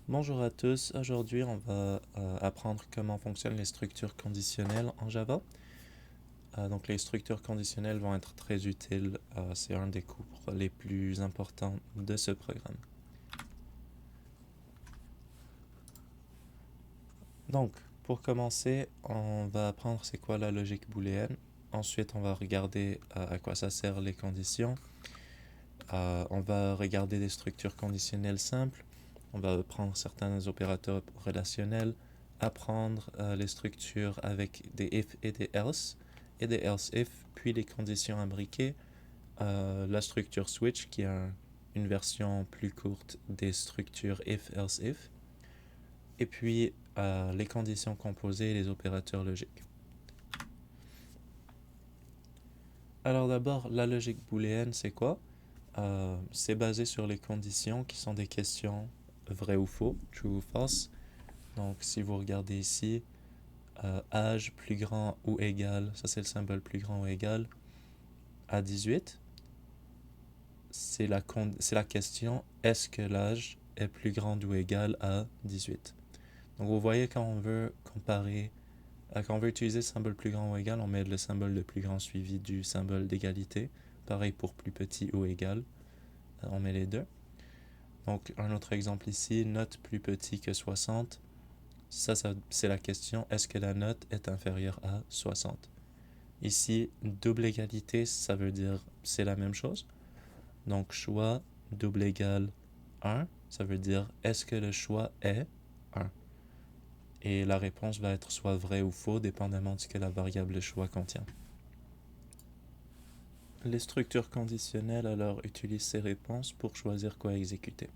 Bonjour à tous, aujourd'hui on va apprendre comment fonctionnent les structures conditionnelles en Java. Donc les structures conditionnelles vont être très utiles, c'est un des cours les plus importants de ce programme. Donc pour commencer, on va apprendre c'est quoi la logique booléenne. Ensuite on va regarder à quoi ça sert les conditions. On va regarder des structures conditionnelles simples. On va prendre certains opérateurs relationnels, apprendre les structures avec des if et des else if, puis les conditions imbriquées, la structure switch qui est une version plus courte des structures if, else if, et puis les conditions composées et les opérateurs logiques. Alors d'abord, la logique booléenne, c'est quoi? C'est basé sur les conditions qui sont des questions vrai ou faux, true ou false. Donc si vous regardez ici, âge plus grand ou égal, ça c'est le symbole plus grand ou égal, à 18, c'est la question est-ce que l'âge est plus grand ou égal à 18. Donc vous voyez quand on veut comparer, quand on veut utiliser le symbole plus grand ou égal, on met le symbole de plus grand suivi du symbole d'égalité. Pareil pour plus petit ou égal, on met les deux. Donc un autre exemple ici, note plus petit que 60. Ça c'est la question, est-ce que la note est inférieure à 60? Ici, double égalité, ça veut dire c'est la même chose. Donc choix double égal 1, ça veut dire est-ce que le choix est 1? Et la réponse va être soit vrai ou faux, dépendamment de ce que la variable choix contient. Les structures conditionnelles alors utilisent ces réponses pour choisir quoi exécuter.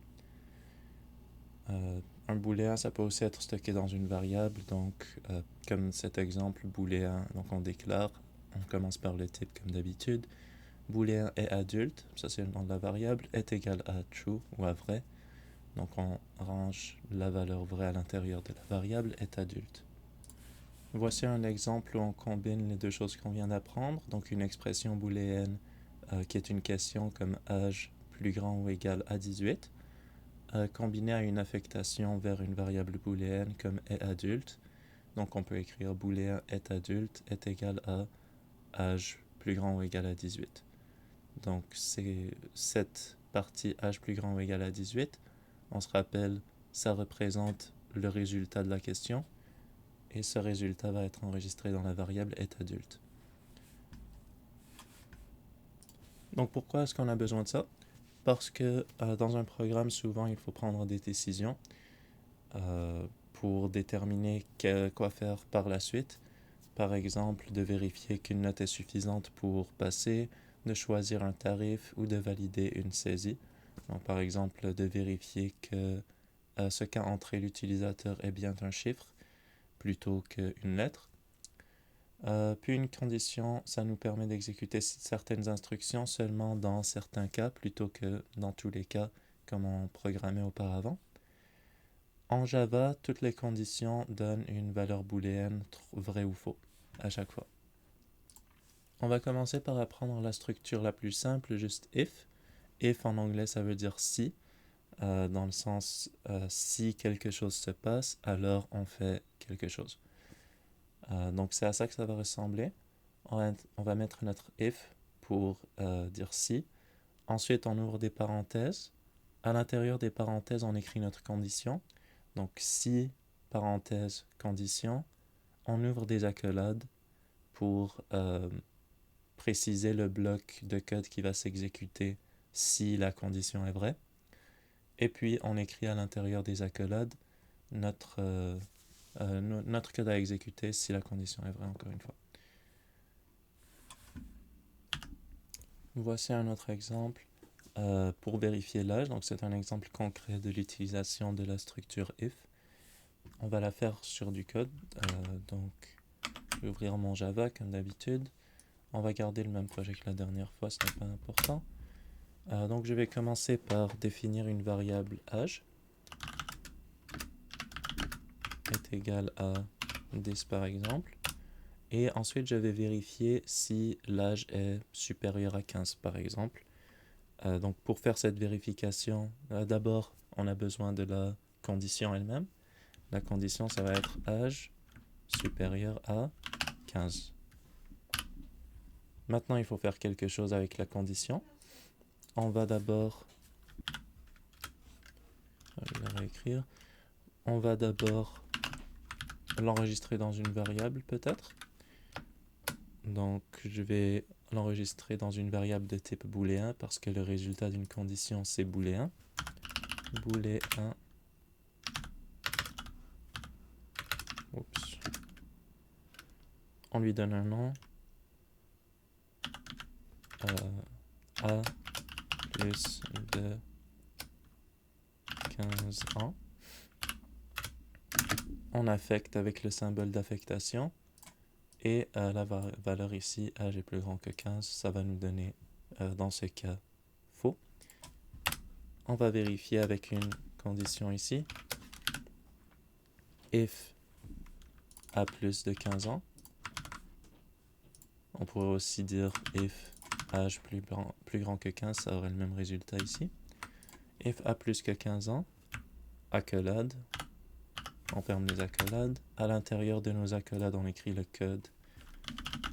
Un booléen, ça peut aussi être stocké dans une variable, donc comme cet exemple booléen, donc on déclare, on commence par le type comme d'habitude. Booléen est adulte, ça c'est le nom de la variable, est égal à true ou à vrai. Donc on range la valeur vraie à l'intérieur de la variable est adulte. Voici un exemple où on combine les deux choses qu'on vient d'apprendre, donc une expression booléenne qui est une question comme âge plus grand ou égal à 18, combinée à une affectation vers une variable booléenne comme est adulte. Donc on peut écrire booléen est adulte est égal à âge plus grand ou égal à 18. Donc c'est cette partie âge plus grand ou égal à 18. On se rappelle, ça représente le résultat de la question et ce résultat va être enregistré dans la variable est adulte. Donc pourquoi est-ce qu'on a besoin de ça? Parce que dans un programme, souvent, il faut prendre des décisions pour déterminer quoi faire par la suite. Par exemple, de vérifier qu'une note est suffisante pour passer, de choisir un tarif ou de valider une saisie. Donc, par exemple, de vérifier que ce qu'a entré l'utilisateur est bien un chiffre plutôt qu'une lettre. Puis une condition, ça nous permet d'exécuter certaines instructions seulement dans certains cas plutôt que dans tous les cas comme on programmait auparavant. En Java, toutes les conditions donnent une valeur booléenne vrai ou faux à chaque fois. On va commencer par apprendre la structure la plus simple, juste if. If en anglais ça veut dire si, dans le sens si quelque chose se passe, alors on fait quelque chose. Donc c'est à ça que ça va ressembler. On va mettre notre if pour dire si. Ensuite, on ouvre des parenthèses. À l'intérieur des parenthèses, on écrit notre condition. Donc si, parenthèse, condition. On ouvre des accolades pour préciser le bloc de code qui va s'exécuter si la condition est vraie. Et puis, on écrit à l'intérieur des accolades notre, notre code à exécuter si la condition est vraie, encore une fois. Voici un autre exemple pour vérifier l'âge. Donc c'est un exemple concret de l'utilisation de la structure if. On va la faire sur du code. Donc je vais ouvrir mon Java comme d'habitude. On va garder le même projet que la dernière fois, ce n'est pas important. Donc je vais commencer par définir une variable âge est égal à 10 par exemple. Et ensuite je vais vérifier si l'âge est supérieur à 15 par exemple. Donc pour faire cette vérification, d'abord on a besoin de la condition elle-même. La condition, ça va être âge supérieur à 15. Maintenant, il faut faire quelque chose avec la condition. On va d'abord... Je vais la réécrire. On va d'abord l'enregistrer dans une variable, peut-être. Donc, je vais l'enregistrer dans une variable de type booléen parce que le résultat d'une condition, c'est booléen. Booléen. Oups. On lui donne un nom. A plus de 15 ans. On affecte avec le symbole d'affectation. Et la valeur ici, âge est plus grand que 15, ça va nous donner, dans ce cas, faux. On va vérifier avec une condition ici. If a plus de 15 ans. On pourrait aussi dire if âge plus grand que 15, ça aurait le même résultat ici. If a plus que 15 ans, accolade. On ferme les accolades. À l'intérieur de nos accolades, on écrit le code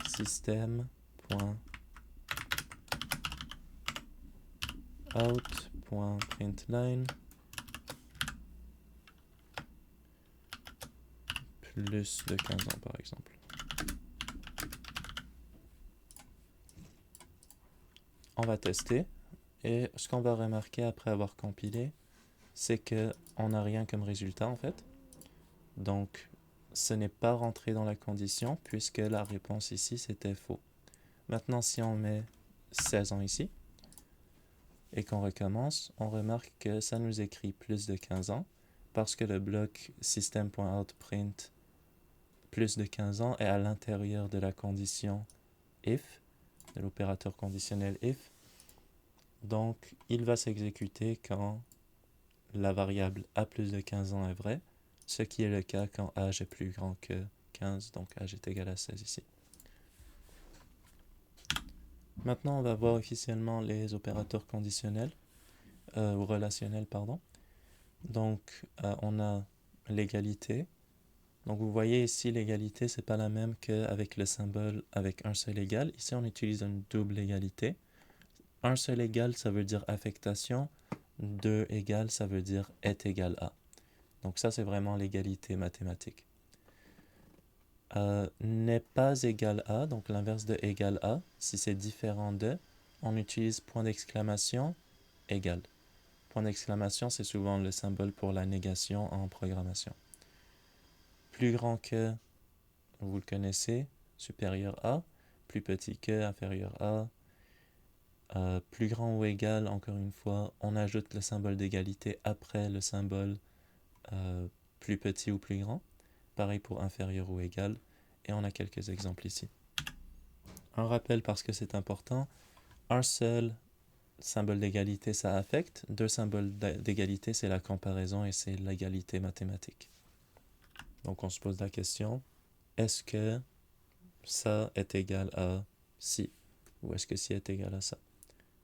system.out.println plus de 15 ans par exemple. On va tester et ce qu'on va remarquer après avoir compilé, c'est que on n'a rien comme résultat en fait. Donc ce n'est pas rentré dans la condition puisque la réponse ici c'était faux. Maintenant si on met 16 ans ici et qu'on recommence, on remarque que ça nous écrit plus de 15 ans parce que le bloc system.outPrint plus de 15 ans est à l'intérieur de la condition if, de l'opérateur conditionnel if. Donc il va s'exécuter quand la variable a plus de 15 ans est vraie, ce qui est le cas quand âge est plus grand que 15, donc âge est égal à 16 ici. Maintenant, on va voir officiellement les opérateurs conditionnels, ou relationnels, pardon. Donc, on a l'égalité. Donc, vous voyez ici, l'égalité, c'est pas la même qu'avec le symbole avec un seul égal. Ici, on utilise une double égalité. Un seul égal, ça veut dire affectation. Deux égal, ça veut dire est égal à. Donc ça, c'est vraiment l'égalité mathématique. N'est pas égal à, donc l'inverse de égal à, si c'est différent de, on utilise point d'exclamation égal. Point d'exclamation, c'est souvent le symbole pour la négation en programmation. Plus grand que, vous le connaissez, supérieur à, plus petit que, inférieur à, plus grand ou égal, encore une fois, on ajoute le symbole d'égalité après le symbole plus petit ou plus grand. Pareil pour inférieur ou égal. Et on a quelques exemples ici. Un rappel parce que c'est important. Un seul symbole d'égalité, ça affecte. Deux symboles d'égalité, c'est la comparaison et c'est l'égalité mathématique. Donc on se pose la question, est-ce que ça est égal à ci? Ou est-ce que ci est égal à ça?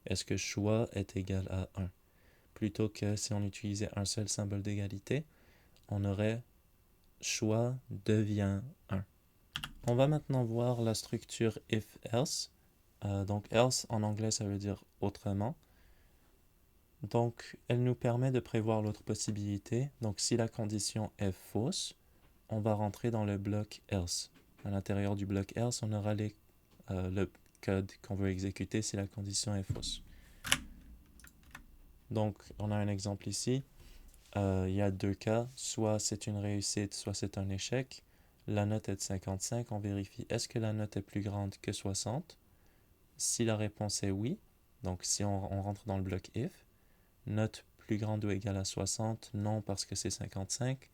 Est-ce que choix est égal à 1? Plutôt que si on utilisait un seul symbole d'égalité, on aurait choix devient 1. On va maintenant voir la structure if-else. Donc else en anglais ça veut dire autrement. Donc elle nous permet de prévoir l'autre possibilité. Donc si la condition est fausse, on va rentrer dans le bloc else. À l'intérieur du bloc else, on aura le code qu'on veut exécuter si la condition est fausse. Donc on a un exemple ici. Il y a deux cas, soit c'est une réussite, soit c'est un échec. La note est de 55, on vérifie est-ce que la note est plus grande que 60. Si la réponse est oui, donc si on rentre dans le bloc if, note plus grande ou égale à 60, non parce que c'est 55.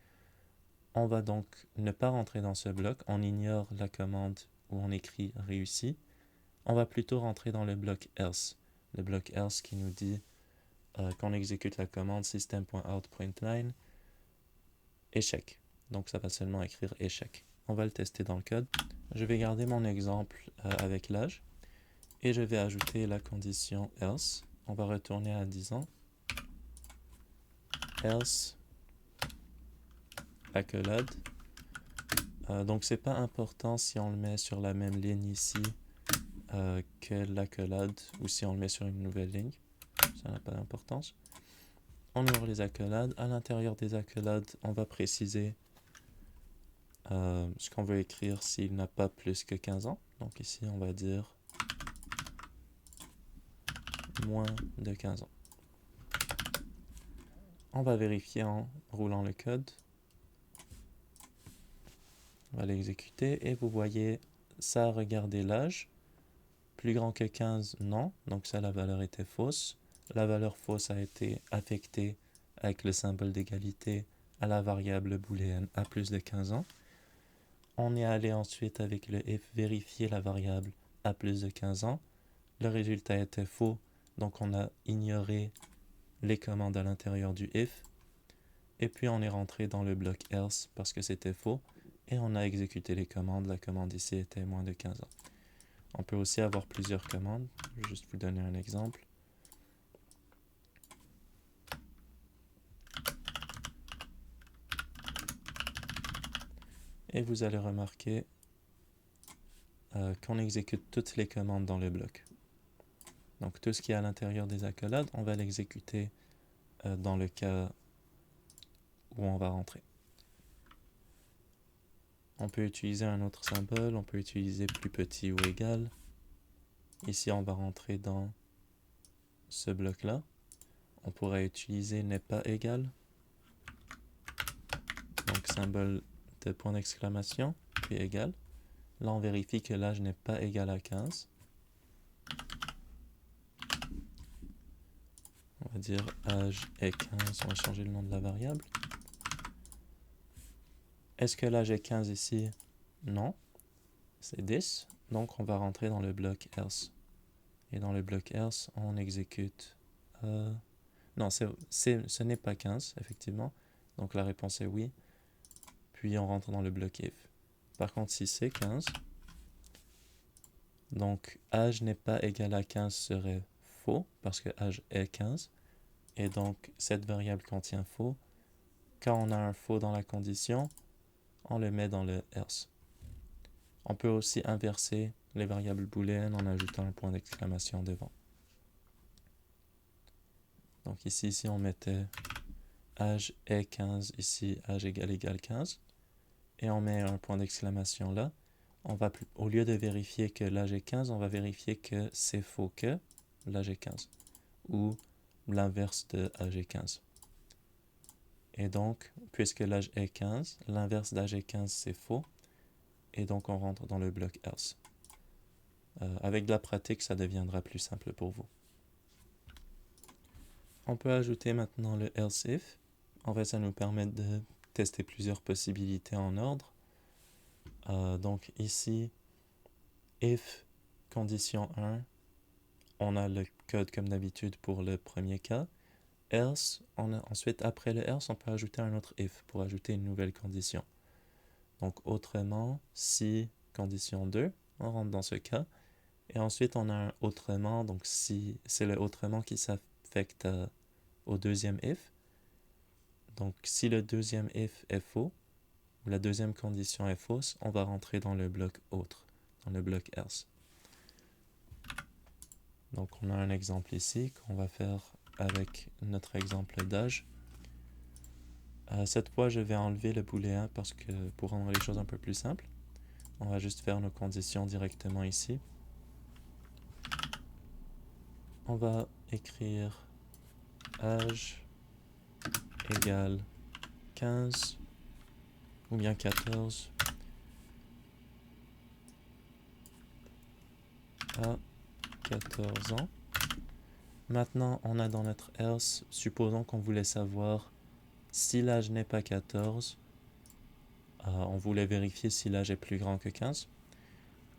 On va donc ne pas rentrer dans ce bloc, on ignore la commande où on écrit réussi. On va plutôt rentrer dans le bloc else. Le bloc else qui nous dit qu'on exécute la commande system.out.println échec. Donc ça va seulement écrire échec. On va le tester dans le code. Je vais garder mon exemple avec l'âge et je vais ajouter la condition else. On va retourner à 10 ans. Else accolade. Donc c'est pas important si on le met sur la même ligne ici que l'accolade ou si on le met sur une nouvelle ligne. Ça n'a pas d'importance. On ouvre les accolades. À l'intérieur des accolades, on va préciser ce qu'on veut écrire s'il n'a pas plus que 15 ans. Donc ici, on va dire moins de 15 ans. On va vérifier en roulant le code. On va l'exécuter et vous voyez, ça a regardé l'âge. Plus grand que 15, non. Donc ça, la valeur était fausse. La valeur fausse a été affectée avec le symbole d'égalité à la variable booléenne à plus de 15 ans. On est allé ensuite avec le if vérifier la variable à plus de 15 ans. Le résultat était faux, donc on a ignoré les commandes à l'intérieur du if. Et puis on est rentré dans le bloc else parce que c'était faux et on a exécuté les commandes. La commande ici était moins de 15 ans. On peut aussi avoir plusieurs commandes. Je vais juste vous donner un exemple. Et vous allez remarquer qu'on exécute toutes les commandes dans le bloc. Donc tout ce qui est à l'intérieur des accolades, on va l'exécuter dans le cas où on va rentrer. On peut utiliser un autre symbole, on peut utiliser plus petit ou égal. Ici, on va rentrer dans ce bloc-là. On pourrait utiliser n'est pas égal. Donc symbole de point d'exclamation, puis égal. Là, on vérifie que l'âge n'est pas égal à 15. On va dire âge est 15, on va changer le nom de la variable. Est-ce que l'âge est 15 ici? Non, c'est 10. Donc on va rentrer dans le bloc else. Et dans le bloc else, on exécute... non, ce n'est pas 15, effectivement. Donc la réponse est oui. Puis on rentre dans le bloc if. Par contre, si c'est 15, donc âge n'est pas égal à 15 serait faux, parce que âge est 15. Et donc, cette variable contient faux. Quand on a un faux dans la condition, on le met dans le else. On peut aussi inverser les variables booléennes en ajoutant un point d'exclamation devant. Donc ici, si on mettait âge est 15, ici âge égale 15, et on met un point d'exclamation là, on va au lieu de vérifier que l'âge est 15, on va vérifier que c'est faux que l'âge est 15, ou l'inverse de âge est 15. Et donc, puisque l'âge est 15, l'inverse d'âge est 15, c'est faux. Et donc, on rentre dans le bloc else. Avec de la pratique, ça deviendra plus simple pour vous. On peut ajouter maintenant le else if. En fait, ça nous permet de tester plusieurs possibilités en ordre. Donc ici, if condition 1, on a le code comme d'habitude pour le premier cas. Else, ensuite après le else, on peut ajouter un autre if pour ajouter une nouvelle condition. Donc autrement, si condition 2, on rentre dans ce cas. Et ensuite, on a un autrement, donc si c'est le autrement qui s'affecte au deuxième if. Donc si le deuxième if est faux, ou la deuxième condition est fausse, on va rentrer dans le bloc autre, dans le bloc else. Donc on a un exemple ici qu'on va faire avec notre exemple d'âge. Cette fois, je vais enlever le booléen parce que pour rendre les choses un peu plus simples, on va juste faire nos conditions directement ici. On va écrire âge égale 15 ou bien 14 à 14 ans. Maintenant, on a dans notre else, supposons qu'on voulait savoir si l'âge n'est pas 14, on voulait vérifier si l'âge est plus grand que 15.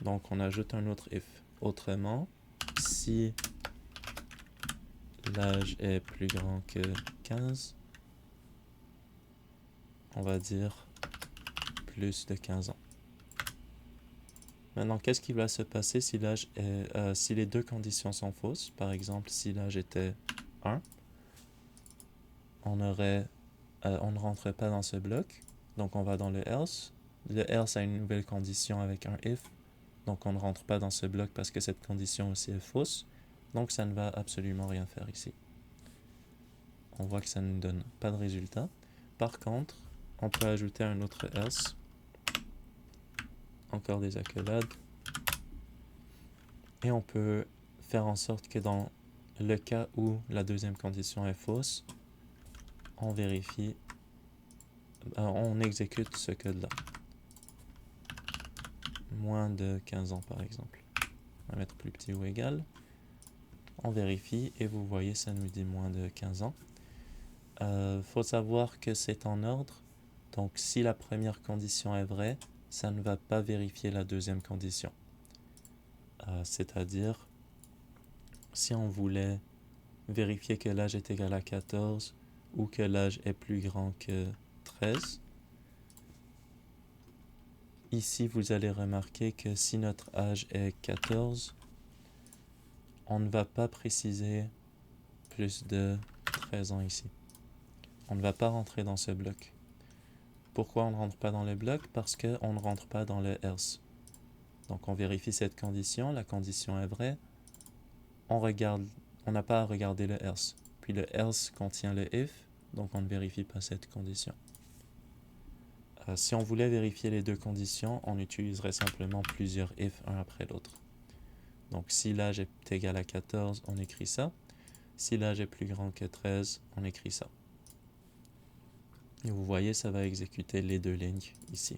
Donc, on ajoute un autre if. Autrement, si l'âge est plus grand que 15, on va dire plus de 15 ans. Maintenant, qu'est-ce qui va se passer si l'âge est, si les deux conditions sont fausses? Par exemple, si l'âge était 1, on ne rentrerait pas dans ce bloc. Donc on va dans le else. Le else a une nouvelle condition avec un if. Donc on ne rentre pas dans ce bloc parce que cette condition aussi est fausse. Donc ça ne va absolument rien faire ici. On voit que ça ne nous donne pas de résultat. Par contre, on peut ajouter un autre else. Encore des accolades. Et on peut faire en sorte que dans le cas où la deuxième condition est fausse, on vérifie, on exécute ce code-là. Moins de 15 ans par exemple. On va mettre plus petit ou égal. On vérifie et vous voyez, ça nous dit moins de 15 ans. Faut savoir que c'est en ordre. Donc si la première condition est vraie, ça ne va pas vérifier la deuxième condition. C'est-à-dire, si on voulait vérifier que l'âge est égal à 14 ou que l'âge est plus grand que 13, ici vous allez remarquer que si notre âge est 14, on ne va pas préciser plus de 13 ans ici. On ne va pas rentrer dans ce bloc. Pourquoi on ne rentre pas dans le bloc? Parce qu'on ne rentre pas dans le else. Donc on vérifie cette condition, la condition est vraie, on n'a pas à regarder le else. Puis le else contient le if, donc on ne vérifie pas cette condition. Si on voulait vérifier les deux conditions, on utiliserait simplement plusieurs if un après l'autre. Donc si l'âge est égal à 14, on écrit ça. Si l'âge est plus grand que 13, on écrit ça. Et vous voyez, ça va exécuter les deux lignes ici.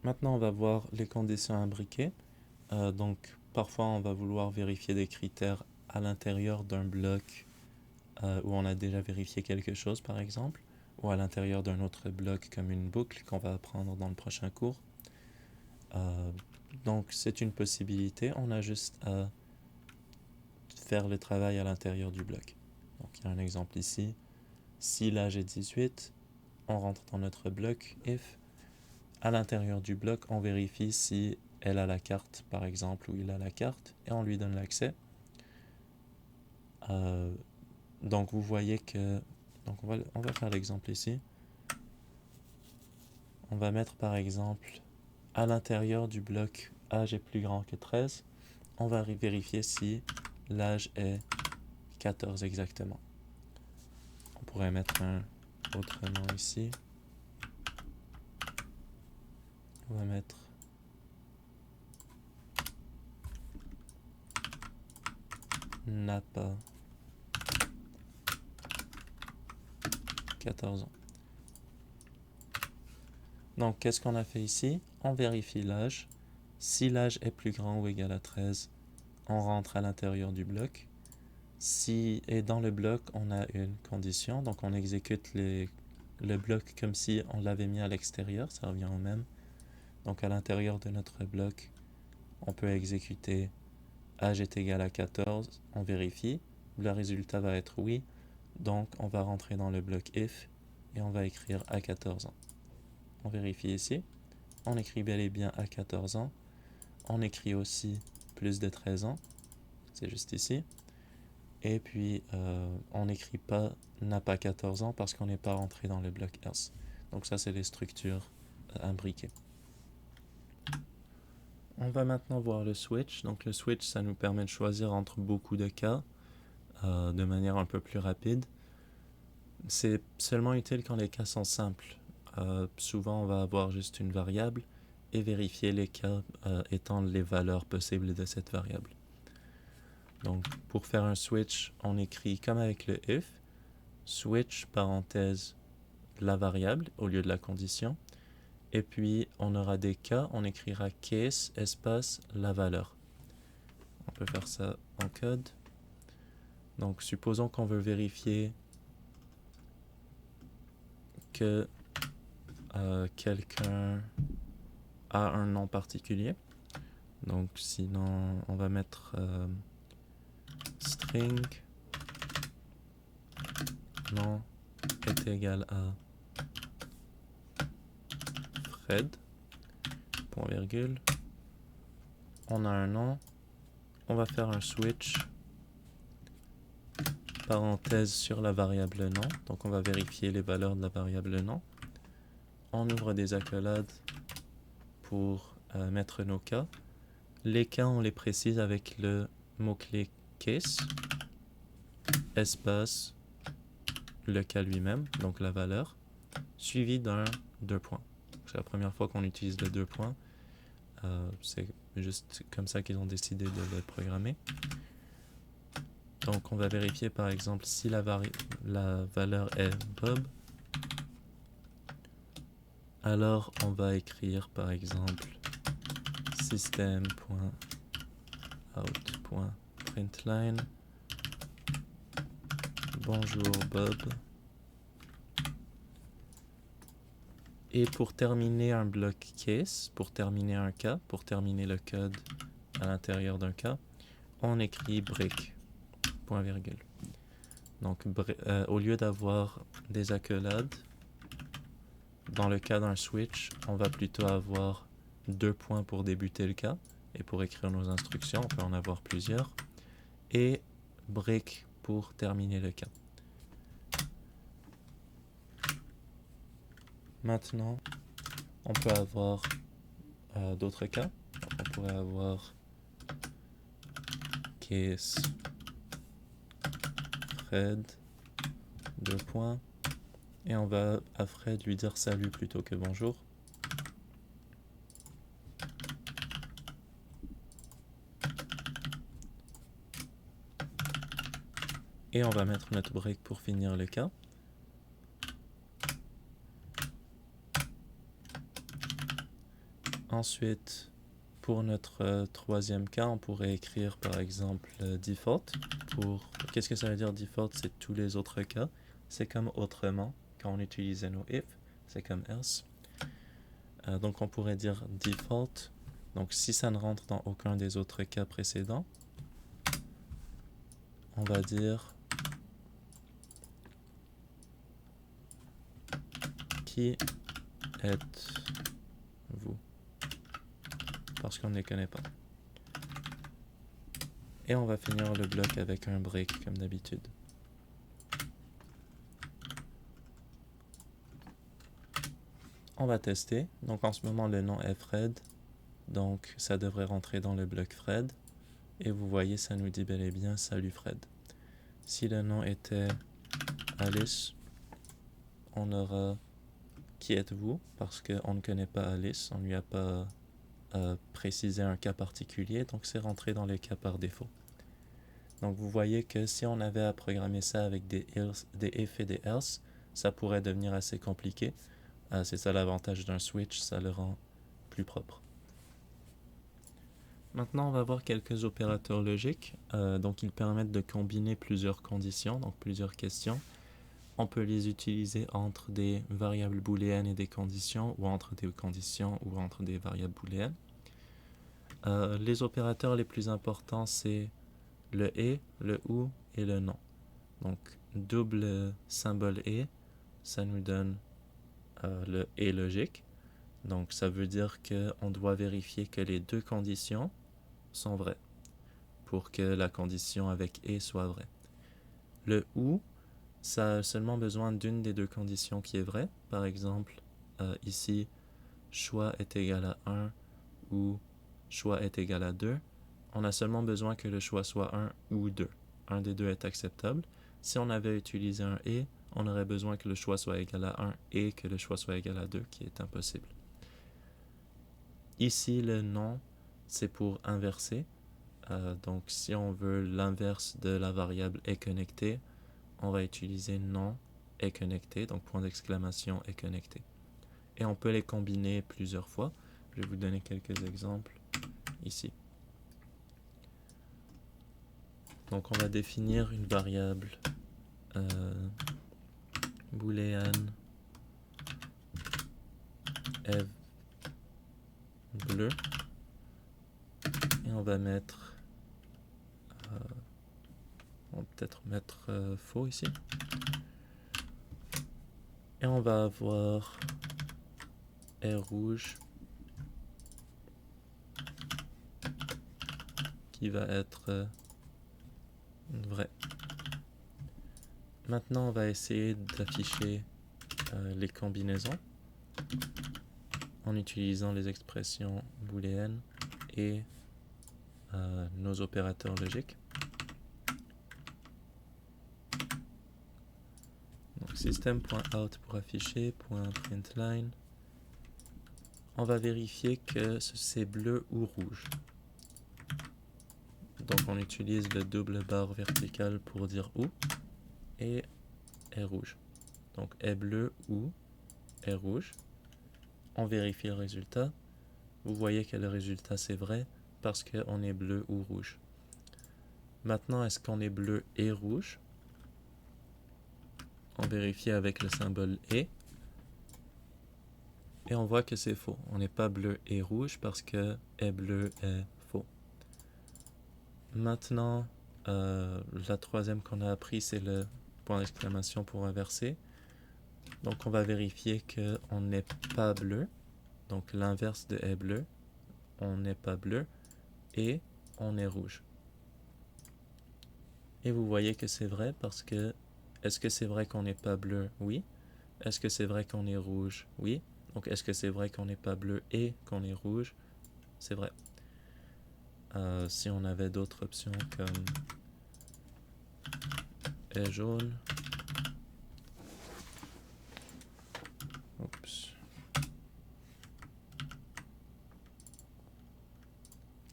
Maintenant, on va voir les conditions imbriquées. Donc, parfois, on va vouloir vérifier des critères à l'intérieur d'un bloc où on a déjà vérifié quelque chose, par exemple, ou à l'intérieur d'un autre bloc comme une boucle qu'on va apprendre dans le prochain cours. Donc, c'est une possibilité. On a juste à faire le travail à l'intérieur du bloc. Donc, il y a un exemple ici. Si l'âge est 18, on rentre dans notre bloc if. À l'intérieur du bloc, on vérifie si elle a la carte, par exemple, ou il a la carte, et on lui donne l'accès. Donc vous voyez que... Donc on va faire l'exemple ici. On va mettre par exemple à l'intérieur du bloc âge est plus grand que 13. On va vérifier si l'âge est 14 exactement. On pourrait mettre un autre nom ici. On va mettre n'a pas 14 ans. Donc, qu'est-ce qu'on a fait ici? On vérifie l'âge. Si l'âge est plus grand ou égal à 13, on rentre à l'intérieur du bloc. Et dans le bloc, on a une condition. Donc, on exécute le bloc comme si on l'avait mis à l'extérieur. Ça revient au même. Donc, à l'intérieur de notre bloc, on peut exécuter âge est égal à 14. On vérifie. Le résultat va être oui. Donc, on va rentrer dans le bloc if et on va écrire à 14 ans. On vérifie ici. On écrit bel et bien à 14 ans. On écrit aussi plus de 13 ans. C'est juste ici. Et puis, on n'écrit pas n'a pas 14 ans parce qu'on n'est pas rentré dans le bloc else. Donc ça, c'est les structures imbriquées. On va maintenant voir le switch. Donc le switch, ça nous permet de choisir entre beaucoup de cas de manière un peu plus rapide. C'est seulement utile quand les cas sont simples. Souvent, on va avoir juste une variable et vérifier les cas étant les valeurs possibles de cette variable. Donc, pour faire un switch, on écrit comme avec le if, switch, parenthèse, la variable au lieu de la condition. Et puis, on aura des cas, on écrira case, espace, la valeur. On peut faire ça en code. Donc, supposons qu'on veut vérifier que quelqu'un a un nom particulier. Donc, sinon, on va mettre string nom est égal à Fred, point virgule. On a un nom. On va faire un switch parenthèse sur la variable nom. Donc on va vérifier les valeurs de la variable nom. On ouvre des accolades pour mettre nos cas. Les cas, on les précise avec le mot-clé case, espace, le cas lui-même, donc la valeur, suivi d'un 2 points. C'est la première fois qu'on utilise le 2 points. C'est juste comme ça qu'ils ont décidé de le programmer. Donc on va vérifier par exemple si la valeur est Bob. Alors on va écrire par exemple system.out.println bonjour Bob. Et pour terminer un bloc case, pour terminer un cas, pour terminer le code à l'intérieur d'un cas, on écrit break, point virgule. Donc au lieu d'avoir des accolades, dans le cas d'un switch, on va plutôt avoir 2 points pour débuter le cas, et pour écrire nos instructions, on peut en avoir plusieurs, et break pour terminer le cas. Maintenant, on peut avoir d'autres cas. On pourrait avoir case Fred, 2 points, et on va à Fred lui dire salut plutôt que bonjour. Et on va mettre notre break pour finir le cas. Ensuite, pour notre troisième cas, on pourrait écrire par exemple default. Qu'est-ce que ça veut dire default? C'est tous les autres cas. C'est comme autrement quand on utilisait nos if. C'est comme else. Donc on pourrait dire default. Donc si ça ne rentre dans aucun des autres cas précédents, on va dire qui êtes-vous? Parce qu'on ne les connaît pas. Et on va finir le bloc avec un break comme d'habitude. On va tester. Donc en ce moment le nom est Fred. Donc ça devrait rentrer dans le bloc Fred. Et vous voyez, ça nous dit bel et bien salut Fred. Si le nom était Alice, on aura qui êtes-vous? Parce qu'on ne connaît pas Alice, on ne lui a pas précisé un cas particulier, donc c'est rentré dans les cas par défaut. Donc vous voyez que si on avait à programmer ça avec des if et des else, ça pourrait devenir assez compliqué. C'est ça l'avantage d'un switch, ça le rend plus propre. Maintenant, on va voir quelques opérateurs logiques. Donc ils permettent de combiner plusieurs conditions, donc plusieurs questions. On peut les utiliser entre des variables booléennes et des conditions, ou entre des conditions ou entre des variables booléennes. Les opérateurs les plus importants, c'est le et, le ou et le non. Donc, double symbole et, ça nous donne le et logique. Donc, ça veut dire qu'on doit vérifier que les deux conditions sont vraies pour que la condition avec et soit vraie. Le ou, ça a seulement besoin d'une des deux conditions qui est vraie. Par exemple, ici, choix est égal à 1 ou choix est égal à 2. On a seulement besoin que le choix soit 1 ou 2. Un des deux est acceptable. Si on avait utilisé un et, on aurait besoin que le choix soit égal à 1 et que le choix soit égal à 2, qui est impossible. Ici, le non, c'est pour inverser. Donc, si on veut l'inverse de la variable est connecté, on va utiliser non est connecté, donc point d'exclamation est connecté. Et on peut les combiner plusieurs fois. Je vais vous donner quelques exemples ici. Donc on va définir une variable booléenne est bleu et on va mettre on va peut-être mettre faux ici et on va avoir est rouge qui va être vrai. Maintenant, on va essayer d'afficher les combinaisons en utilisant les expressions booléennes et nos opérateurs logiques. Donc system.out pour afficher, .println. On va vérifier que c'est bleu ou rouge. Donc on utilise le double barre verticale pour dire où et est rouge. Donc est bleu ou est rouge. On vérifie le résultat. Vous voyez que le résultat c'est vrai parce qu'on est bleu ou rouge. Maintenant, est-ce qu'on est bleu et rouge? On vérifie avec le symbole et on voit que c'est faux. On n'est pas bleu et rouge parce que est bleu est faux. Maintenant, la troisième qu'on a appris, c'est le point d'exclamation pour inverser. Donc on va vérifier qu'on n'est pas bleu. Donc l'inverse de est bleu, on n'est pas bleu et on est rouge. Et vous voyez que c'est vrai parce que est-ce que c'est vrai qu'on n'est pas bleu? Oui. Est-ce que c'est vrai qu'on est rouge? Oui. Donc est-ce que c'est vrai qu'on n'est pas bleu et qu'on est rouge? C'est vrai. Si on avait d'autres options comme est jaune. Oups.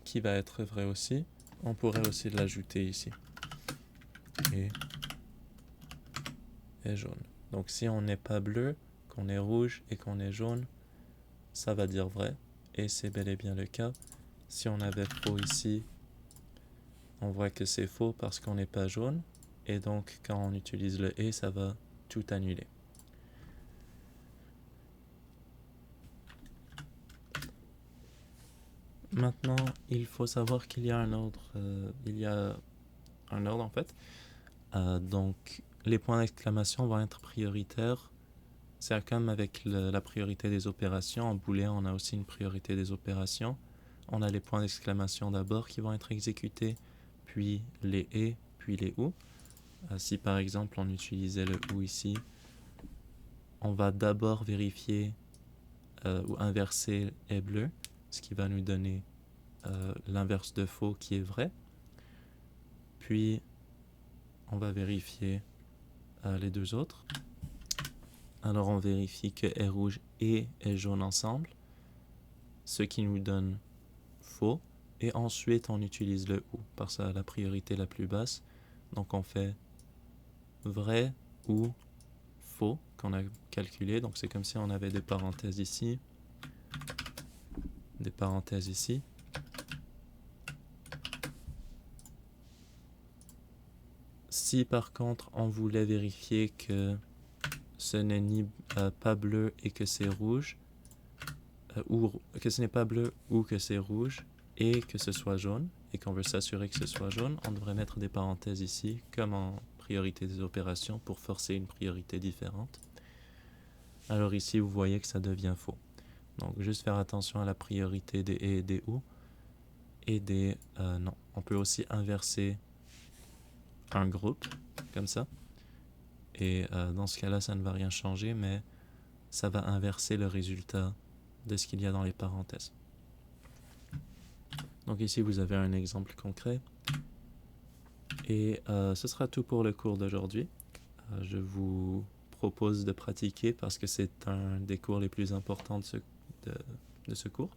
Qui va être vrai aussi. On pourrait aussi l'ajouter ici. Et est jaune. Donc si on n'est pas bleu, qu'on est rouge et qu'on est jaune, ça va dire vrai. Et c'est bel et bien le cas. Si on avait faux ici, on voit que c'est faux parce qu'on n'est pas jaune. Et donc quand on utilise le et, ça va tout annuler. Maintenant, il faut savoir qu'il y a un ordre. En fait. Donc, les points d'exclamation vont être prioritaires. C'est comme avec la priorité des opérations. En booléen, on a aussi une priorité des opérations. On a les points d'exclamation d'abord qui vont être exécutés, puis les et, puis les ou. Si par exemple on utilisait le ou ici, on va d'abord vérifier ou inverser est bleu, ce qui va nous donner l'inverse de faux qui est vrai. Puis on va vérifier les deux autres. Alors on vérifie que est rouge et est jaune ensemble, ce qui nous donne faux. Et ensuite on utilise le ou, parce que c'est la priorité la plus basse. Donc on fait vrai ou faux qu'on a calculé. Donc c'est comme si on avait des parenthèses ici, des parenthèses ici. Si par contre on voulait vérifier que ce n'est ni pas bleu et que c'est rouge, ou que ce n'est pas bleu ou que c'est rouge et que ce soit jaune, et qu'on veut s'assurer que ce soit jaune, on devrait mettre des parenthèses ici, comme en priorité des opérations, pour forcer une priorité différente. Alors ici, vous voyez que ça devient faux. Donc juste faire attention à la priorité des et des ou, et des non. On peut aussi inverser un groupe, comme ça, et dans ce cas-là, ça ne va rien changer, mais ça va inverser le résultat de ce qu'il y a dans les parenthèses. Donc ici, vous avez un exemple concret. Et ce sera tout pour le cours d'aujourd'hui. Je vous propose de pratiquer parce que c'est un des cours les plus importants de ce cours.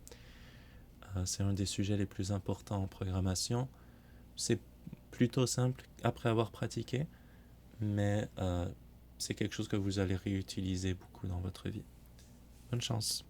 C'est un des sujets les plus importants en programmation. C'est plutôt simple après avoir pratiqué, mais c'est quelque chose que vous allez réutiliser beaucoup dans votre vie. Bonne chance!